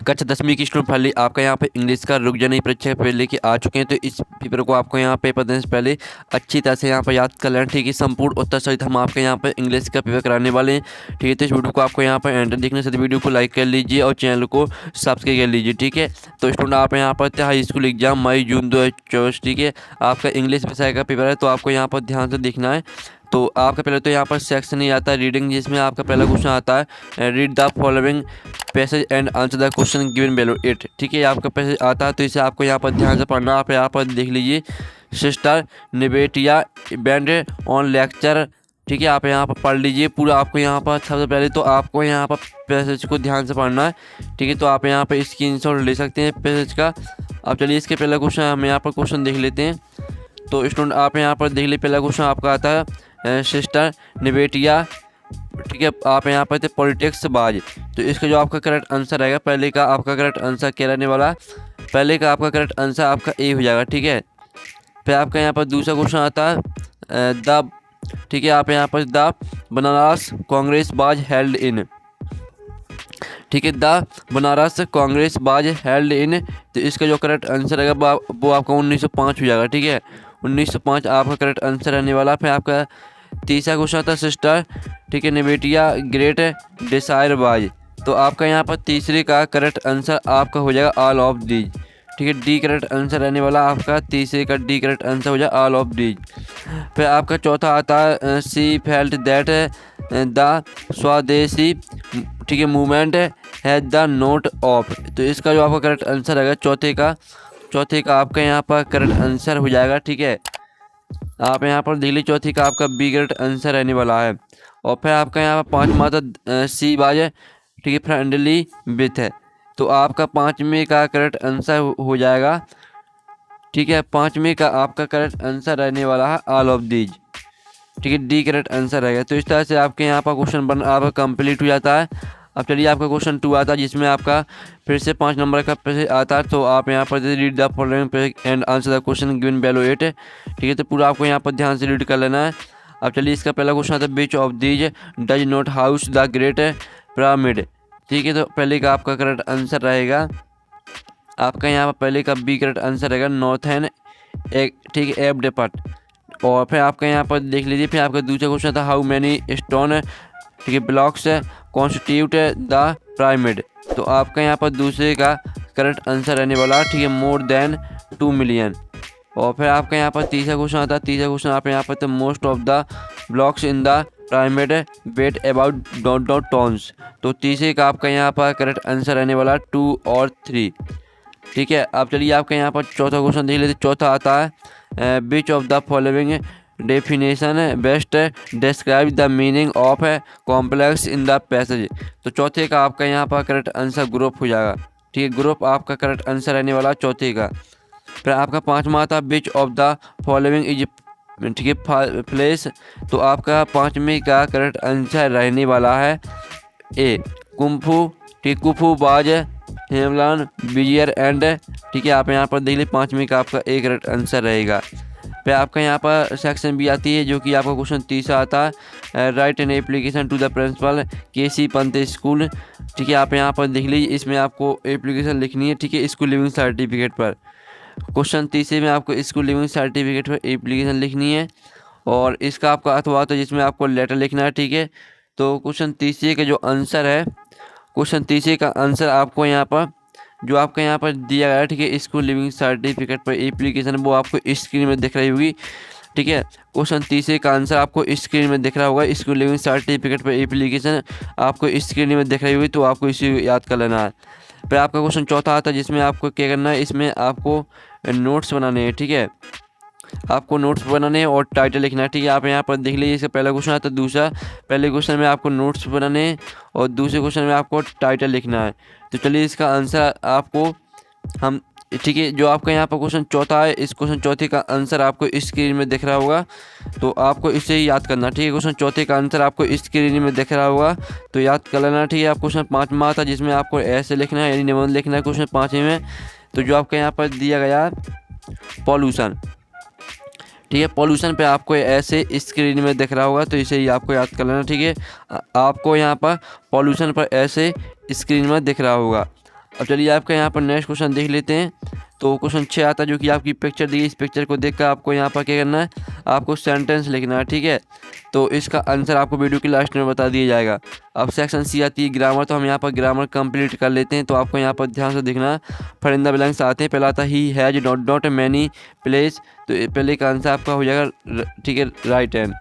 कक्षा 10वीं की स्टूडेंट फाइनली आपका यहाँ पे इंग्लिश का रुक जाने परीक्षा पेपर लेके आ चुके हैं। तो इस पेपर को आपको यहाँ पेपर देने से पहले अच्छी तरह से यहाँ पर याद कर लेना, ठीक है। संपूर्ण उत्तर सहित हम आपके यहाँ पर इंग्लिश का पेपर कराने वाले हैं, ठीक है। तो इस वीडियो को आपको यहाँ पर एंड देखने से वीडियो को लाइक कर लीजिए और चैनल को सब्सक्राइब कर लीजिए, ठीक है। तो स्टूडेंट आप यहाँ पर हाई स्कूल एग्जाम मई जून 2024, ठीक है, आपका इंग्लिश विषय का पेपर है। तो आपको यहाँ पर ध्यान से देखना है। तो आपका पहले तो यहाँ पर सेक्शन ही आता है रीडिंग, जिसमें आपका पहला क्वेश्चन आता है read the following passage and answer the question given below it, ठीक है। आपका पैसेज आता है तो इसे आपको यहाँ पर ध्यान से पढ़ना। आप यहाँ पर देख लीजिए सिस्टर निवेटिया बैंड ऑन लेक्चर, ठीक है। आप यहाँ पर पढ़ लीजिए पूरा। आपको यहाँ पर सबसे पहले तो आपको यहाँ पर पैसेज को ध्यान से पढ़ना है, ठीक है। तो आप यहाँ पर स्क्रीनशॉट ले सकते हैं पैसेज का। अब चलिए इसके पहला क्वेश्चन हम यहाँ पर क्वेश्चन देख लेते हैं। तो स्टूडेंट आप यहाँ पर देख लीजिए पहला क्वेश्चन आपका आता है सिस्टर निवेटिया, ठीक है। आप यहाँ पर थे पॉलिटिक्स बाज। तो इसका जो आपका करेक्ट आंसर रहेगा, पहले का आपका करेक्ट आंसर क्या रहने वाला, पहले का आपका करेक्ट आंसर आपका ए हो जाएगा, ठीक है। फिर आपका यहाँ पर दूसरा क्वेश्चन आता है द, ठीक है। आप यहाँ पर द बनारस कांग्रेस बाज हेल्ड इन, ठीक है, द बनारस कांग्रेस बाज हेल्ड इन। तो इसका जो करेक्ट आंसर रहेगा वो आपका 1905 हो जाएगा, ठीक है। 1905 आपका करेक्ट आंसर रहने वाला। फिर आपका तीसरा क्वेश्चन आता है सिस्टर, ठीक है, निवेटिया ग्रेट डिसायर बाज। तो आपका यहाँ पर तीसरे का करेक्ट आंसर आपका हो जाएगा ऑल ऑफ दीज, ठीक है। डी करेक्ट आंसर रहने वाला आपका तीसरे का डी करेक्ट आंसर हो जाएगा ऑल ऑफ दीज। फिर आपका चौथा आता है सी फेल्ट दैट द स्वदेशी, ठीक है, movement has the note of. तो इसका जो आपका करेक्ट आंसर रहेगा चौथे का आपका यहाँ पर करेक्ट आंसर हो जाएगा, ठीक है। आप यहाँ पर दिल्ली चौथी का आपका बी करेक्ट आंसर रहने वाला है। और फिर आपका यहाँ पर पाँचवा था सी बाज, ठीक है, फ्रेंडली विथ है। तो आपका पाँचवें का करेक्ट आंसर हो जाएगा, ठीक है। पाँचवें का आपका करेक्ट आंसर रहने वाला है ऑल ऑफ दीज, ठीक है, डी करेक्ट आंसर रहेगा। तो इस तरह से आपके यहाँ पर क्वेश्चन आपका कंप्लीट हो जाता है। अब चलिए आपका क्वेश्चन 2 आता है, जिसमें आपका फिर से 5 नंबर का पैसेज आता है। तो आप यहाँ पर read the following and answer the question given below it, ठीक है। तो पूरा आपको यहाँ पर ध्यान से रीड कर लेना है। अब चलिए इसका पहला क्वेश्चन आता है which of these does not house the great pyramid, ठीक है। तो पहले का आपका करेक्ट आंसर रहेगा आपका यहाँ पर पहले का बी करेक्ट आंसर रहेगा नॉर्थन एक, ठीक है, एब डेपट। और फिर आपका यहाँ पर देख लीजिए फिर आपका दूसरा क्वेश्चन था हाउ मैनी स्टोन, ठीक है, ब्लॉक्स कॉन्स्टिट्यूट द पिरामिड। तो आपका यहाँ पर दूसरे का करेक्ट आंसर रहने वाला, ठीक है, मोर देन 2 मिलियन। और फिर आपका यहाँ पर तीसरा क्वेश्चन आता है। तीसरा क्वेश्चन आप यहाँ पर तो most of the blocks in the pyramid weight about tons. तो तीसरे का आपका यहाँ पर करेक्ट आंसर रहने वाला 2 और 3, ठीक है। अब चलिए आपका यहाँ पर चौथा क्वेश्चन देख लेते। चौथा आता है which of the following definition best describe the meaning of complex in the passage. तो चौथे का आपका यहाँ पर करेक्ट आंसर ग्रुप हो जाएगा, ठीक है। ग्रुप आपका करेक्ट आंसर रहने वाला चौथे का। फिर आपका पाँचवा आता which of the following is, ठीक है, प्लेस। तो आपका पाँचवें का करेक्ट आंसर रहने वाला है ए कुम्फू, ठीक, कुफू बाज हेमलान विजियर एंड, ठीक है। आप यहाँ पर देख लीजिए पाँचवें का आपका ए करेक्ट आंसर रहेगा। फिर आपका यहाँ पर सेक्शन भी आती है, जो कि आपका क्वेश्चन तीसरा आता है write an application to the principal K C. Pant school, ठीक है। आप यहाँ पर देख लीजिए इसमें आपको एप्लीकेशन लिखनी है, ठीक है, स्कूल लिविंग सर्टिफिकेट पर। क्वेश्चन तीसरे में आपको स्कूल लिविंग सर्टिफिकेट पर एप्लीकेशन लिखनी है और इसका आपका अथवा तो जिसमें आपको लेटर लिखना है, ठीक है। तो क्वेश्चन तीसरे का जो आंसर है, क्वेश्चन तीसरे का आंसर आपको यहाँ पर जो आपका यहाँ पर दिया गया है, ठीक है, स्कूल लिविंग सर्टिफिकेट पर एप्लीकेशन, वो आपको स्क्रीन में दिख रही होगी, ठीक है। क्वेश्चन तीसरे का आंसर आपको स्क्रीन में दिख रहा होगा, स्कूल लिविंग सर्टिफिकेट पर एप्लीकेशन आपको स्क्रीन में दिख रही होगी। तो आपको इसी याद कर लेना है। फिर आपका क्वेश्चन चौथा आता है, जिसमें आपको क्या करना है, इसमें आपको नोट्स बनाने हैं, ठीक है। आपको नोट्स बनाने और टाइटल लिखना है, ठीक है। आप यहाँ पर देख लीजिए इसका पहला क्वेश्चन आता है। दूसरा पहले क्वेश्चन में आपको नोट्स बनाने हैं और दूसरे क्वेश्चन में आपको टाइटल लिखना है। तो चलिए इसका आंसर आपको हम, ठीक है, जो आपका यहाँ पर क्वेश्चन चौथा है, इस क्वेश्चन चौथे का आंसर आपको स्क्रीन में दिख रहा होगा। तो आपको इसे ही याद करना, ठीक है। क्वेश्चन चौथे का आंसर आपको स्क्रीन में दिख रहा होगा, तो याद कर लेना, ठीक है। आप क्वेश्चन पाँचवा था, जिसमें आपको ऐसे लिखना है, यानी निबंध लिखना है क्वेश्चन पाँचवें में। तो जो आपका यहाँ पर दिया गया पॉल्यूशन, ठीक है, पॉल्यूशन पे आपको ऐसे स्क्रीन में दिख रहा होगा, तो इसे ही आपको याद कर लेना, ठीक है। आपको यहाँ पर पॉल्यूशन पर ऐसे स्क्रीन में दिख रहा होगा। अब चलिए आपका यहाँ पर नेक्स्ट क्वेश्चन देख लेते हैं। तो क्वेश्चन 6 आता है, जो कि आपकी पिक्चर दी, इस पिक्चर को देखकर आपको यहाँ पर क्या करना है, आपको सेंटेंस लिखना है, ठीक है। तो इसका आंसर आपको वीडियो की लास्ट में बता दिया जाएगा। अब सेक्शन सी आती है ग्रामर, तो हम यहाँ पर ग्रामर कंप्लीट कर लेते हैं। तो आपको यहाँ पर ध्यान से देखना है, फिल इन द ब्लैंक्स आते हैं। पहला आता है he has dot many place, तो पहले का आंसर आपका हो जाएगा, ठीक है, राइट हैंड।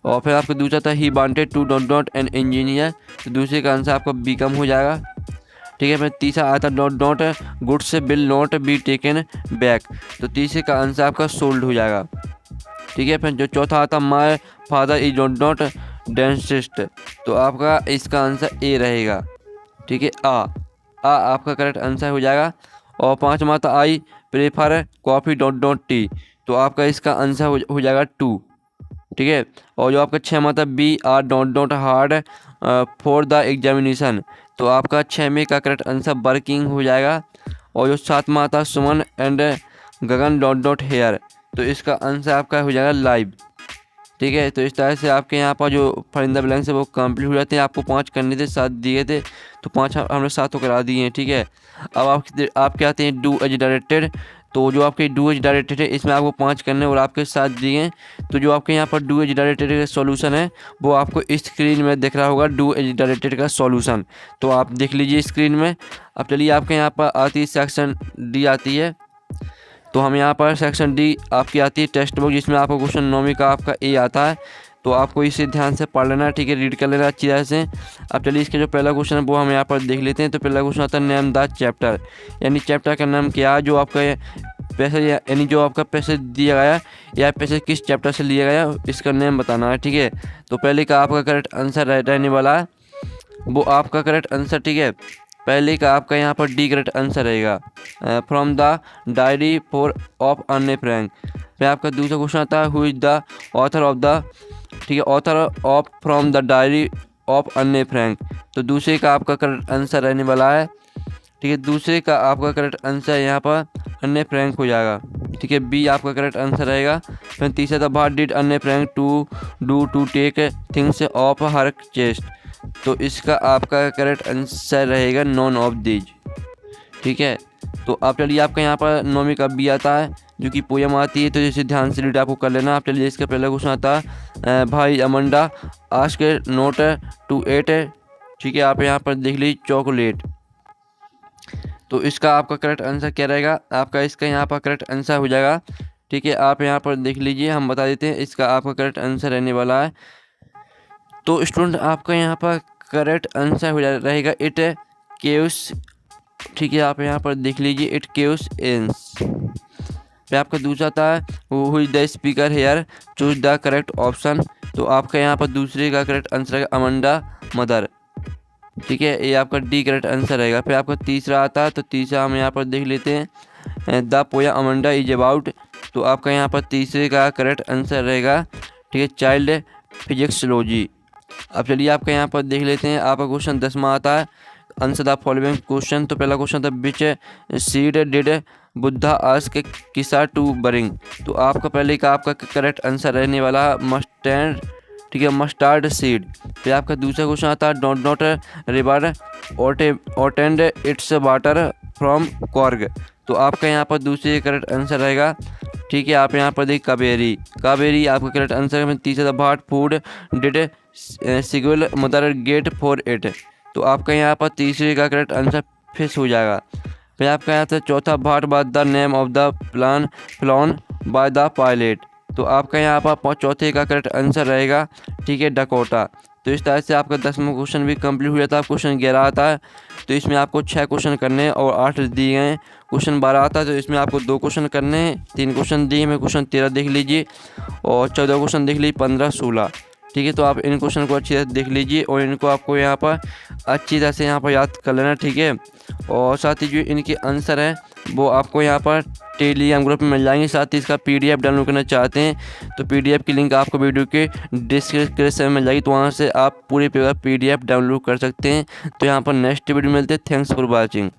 और फिर आपका दूसरा था he wanted to dot an engineer, तो दूसरे का आंसर आपका बीकम हो जाएगा, ठीक है। फिर तीसरा आता dot goods will not be taken back, तो तीसरे का आंसर आपका सोल्ड हो जाएगा, ठीक है। फिर जो चौथा आता my father is not dentist, तो आपका इसका आंसर ए रहेगा, ठीक है। आ आपका करेक्ट आंसर हो जाएगा। और पाँचवा आता I prefer coffee dot T, तो आपका इसका आंसर हो जाएगा 2, ठीक है। और जो आपका 6 आता B R dot hard for the examination, तो आपका 6 में का करेक्ट आंसर वर्किंग हो जाएगा। और जो 7वां आता सुमन एंड गगन डॉट हेयर, तो इसका आंसर आपका हो जाएगा लाइव, ठीक है। तो इस तरह से आपके यहाँ पर जो फिल इन द ब्लैंक्स है वो कंप्लीट हो जाते हैं। आपको 5 करने थे, 7 दिए थे, तो 5 हमने 7 तो करा दिए हैं, ठीक है। अब आप क्या आते हैं डू एज डायरेक्टेड, तो जो आपके डू एज डायरेक्टेड है इसमें आपको 5 करने और आपके 7 दिए हैं। तो जो आपके यहाँ पर डू एज डायरेक्टेड का सॉल्यूशन है वो आपको स्क्रीन में दिख रहा होगा, डू एज डायरेक्टेड का सॉल्यूशन, तो आप देख लीजिए स्क्रीन में। अब चलिए आपके यहाँ पर आती है सेक्शन डी आती है, तो हम यहाँ पर सेक्शन डी आपकी आती है टेक्स्ट बुक, जिसमें आपको क्वेश्चन 9 का आपका ए आता है। तो आपको इसे ध्यान से पढ़ लेना, ठीक है, रीड कर लेना अच्छी तरह से। अब चलिए इसके जो पहला क्वेश्चन है वो हम यहाँ पर देख लेते हैं। तो पहला क्वेश्चन आता है नेम द चैप्टर, यानी चैप्टर का नाम क्या है, जो आपका पैसेज यानी जो आपका पैसेज दिया गया या पैसेज किस चैप्टर से लिया गया इसका नेम बताना है, ठीक है। तो पहले का आपका करेक्ट आंसर रहने वाला है वो आपका करेक्ट आंसर, ठीक है। पहले का आपका यहाँ पर डी करेक्ट आंसर रहेगा, from the diary for of अन्य फ्रैंक। फिर आपका दूसरा क्वेश्चन आता है who is the author of the, ठीक है, author of from the diary of अन्य फ्रैंक, तो दूसरे का आपका करेक्ट आंसर रहने वाला है, ठीक है। दूसरे का आपका करेक्ट आंसर यहाँ पर अन्य फ्रैंक हो जाएगा, ठीक है, बी आपका करेक्ट आंसर रहेगा। फिर तीसरा था what did Anne Frank to do to take things off her chest, तो इसका आपका करेक्ट आंसर रहेगा नॉन ऑफ दीज, ठीक है। तो आप चलिए आपका यहाँ पर 9वीं का बी आता है जो कि पोयम आती है, तो जैसे ध्यान से रीड आपको कर लेना। आप चलिए इसका पहला क्वेश्चन आता है भाई Amanda ask not to at, ठीक है, आप यहाँ पर देख लीजिए चॉकलेट, तो इसका आपका करेक्ट आंसर क्या रहेगा, आपका इसका यहाँ पर करेक्ट आंसर हो जाएगा, ठीक है। आप यहाँ पर देख लीजिए, हम बता देते हैं इसका आपका करेक्ट आंसर रहने वाला है। तो स्टूडेंट आपका यहाँ पर करेक्ट आंसर हो रहेगा इट केव्स, ठीक है, आप यहाँ पर देख लीजिए इट केव्स एंस। फिर आपका दूसरा था who is the speaker here choose the correct option, तो आपका यहाँ पर दूसरे का करेक्ट आंसर है अमंडा मदर, ठीक है, ये आपका डी करेक्ट आंसर रहेगा। फिर आपका तीसरा आता है, तो तीसरा हम यहाँ पर देख लेते हैं द पोया अमंडा इज अबाउट, तो आपका यहाँ पर तीसरे का करेक्ट आंसर रहेगा, ठीक है, चाइल्ड फिजिक्सोलॉजी। अब चलिए आपका यहाँ पर देख लेते हैं, आपका क्वेश्चन 10वां आता है आंसर द फॉलोइंग क्वेश्चन। तो पहला क्वेश्चन था विच सीड डिड बुद्धा आस्क किसा टू बरिंग, तो आपका पहले का आपका करेक्ट आंसर रहने वाला मस्टर्ड, ठीक है, मस्टर्ड सीड। फिर आपका दूसरा क्वेश्चन आता है dot not river attained its water from Coorg, तो आपका यहाँ पर दूसरे करेक्ट आंसर रहेगा, ठीक है। आप यहाँ पर देखिए कावेरी आपका करेक्ट आंसर है। तीसरा था what food did seagull mother get for it, तो आपका यहाँ पर तीसरे का करेक्ट आंसर फिश हो जाएगा। फिर आपका यहाँ से चौथा what by the name of the plane flown by the pilot, तो आपका यहाँ पर चौथे का करेक्ट आंसर रहेगा, ठीक है, डकोटा। तो इस तरह से आपका 10वां क्वेश्चन भी कंप्लीट हो जाता है। क्वेश्चन 11 आता है, तो इसमें आपको 6 क्वेश्चन करने हैं और 8 दिए गए हैं। क्वेश्चन 12 आता है, तो इसमें आपको 2 क्वेश्चन करने हैं, 3 क्वेश्चन दिए हैं। क्वेश्चन 13 देख लीजिए और 14 क्वेश्चन देख लीजिए, 15, 16, ठीक है। तो आप इन क्वेश्चन को अच्छी तरह देख लीजिए और इनको आपको यहाँ पर अच्छी तरह से यहाँ पर याद कर लेना, ठीक है। और साथ ही जो इनके आंसर हैं वो आपको यहाँ पर टेलीग्राम ग्रुप में मिल जाएंगे। साथ ही इसका PDF डाउनलोड करना चाहते हैं तो PDF की लिंक आपको वीडियो के डिस्क्रिप्शन में मिल जाएगी, तो वहाँ से आप पूरे पेपर PDF डाउनलोड कर सकते हैं। तो यहाँ पर नेक्स्ट वीडियो मिलते हैं। Thanks for watching.